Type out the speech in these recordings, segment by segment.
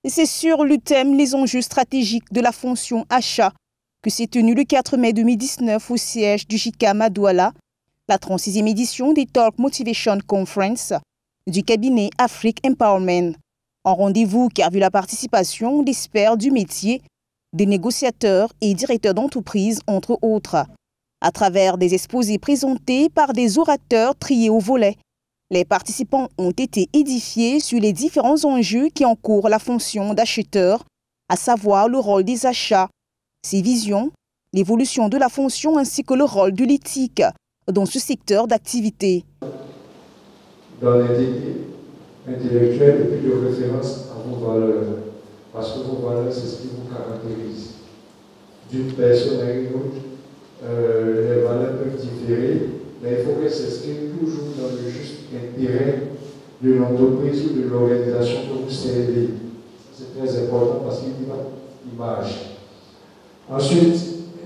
C'est sur le thème « Les enjeux stratégiques de la fonction achat » que s'est tenue le 4 mai 2019 au siège du JICAM à Douala, la 36e édition des Talk Motivation Conference du cabinet Afrique Empowerment. En rendez-vous qui a vu la participation d'experts du métier, des négociateurs et directeurs d'entreprise, entre autres. À travers des exposés présentés par des orateurs triés au volet, les participants ont été édifiés sur les différents enjeux qui encourent la fonction d'acheteur, à savoir le rôle des achats, ses visions, l'évolution de la fonction ainsi que le rôle de l'éthique dans ce secteur d'activité. Dans l'intégrité intellectuelle et puis de référence à vos valeurs, parce que vos valeurs, c'est ce qui vous caractérise. D'une personne à une autre, les valeurs peuvent différer, mais il faut qu'elles s'expriment toujours dans le juste intérêt de l'entreprise ou de l'organisation que vous servez. C'est très important parce qu'il y a l'image. Ensuite,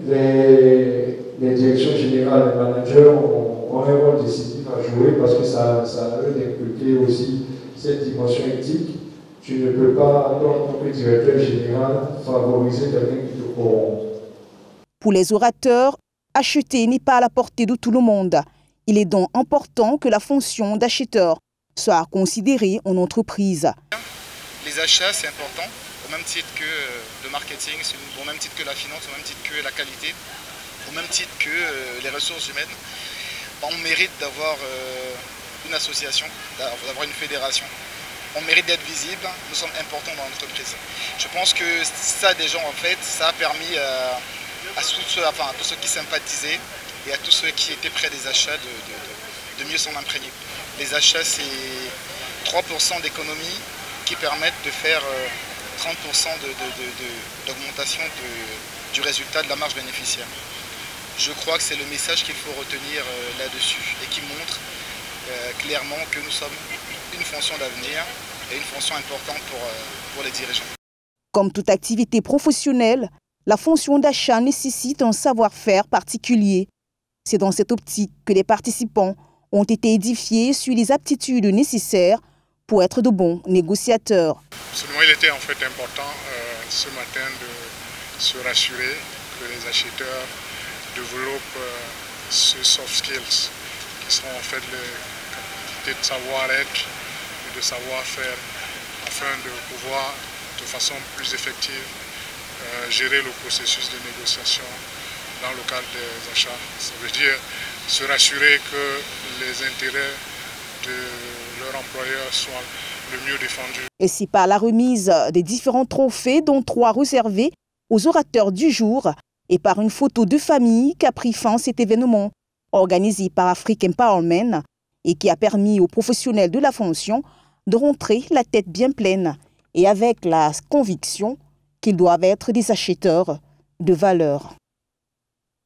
les directions générales, les managers ont un rôle décisif à jouer parce que ça a d'inculquer aussi cette dimension éthique. Tu ne peux pas, en tant que directeur général, favoriser quelqu'un qui te corrompt. Pour les orateurs, acheter n'est pas à la portée de tout le monde. Il est donc important que la fonction d'acheteur soit considérée en entreprise. Les achats, c'est important, au même titre que le marketing, au même titre que la finance, au même titre que la qualité, au même titre que les ressources humaines. On mérite d'avoir une association, d'avoir une fédération. On mérite d'être visible, nous sommes importants dans l'entreprise. Je pense que ça déjà, en fait, ça a permis à tous ceux qui sympathisaient et à tous ceux qui étaient près des achats de mieux s'en imprégner. Les achats, c'est 3% d'économie qui permettent de faire 30% d'augmentation du résultat de la marge bénéficiaire. Je crois que c'est le message qu'il faut retenir là-dessus et qui montre clairement que nous sommes une fonction d'avenir et une fonction importante pour les dirigeants. Comme toute activité professionnelle, la fonction d'achat nécessite un savoir-faire particulier. C'est dans cette optique que les participants ont été édifiés sur les aptitudes nécessaires pour être de bons négociateurs. Seulement, il était en fait important ce matin de se rassurer que les acheteurs développent ces soft skills qui sont en fait les capacités de savoir-être et de savoir-faire afin de pouvoir de façon plus effective gérer le processus de négociation dans le cadre des achats. Ça veut dire se rassurer que les intérêts de leur employeur soient le mieux défendus. Et c'est par la remise des différents trophées, dont 3 réservés aux orateurs du jour, et par une photo de famille qu'a pris fin cet événement organisé par Afrique Empowerment et qui a permis aux professionnels de la fonction de rentrer la tête bien pleine et avec la conviction qu'ils doivent être des acheteurs de valeur.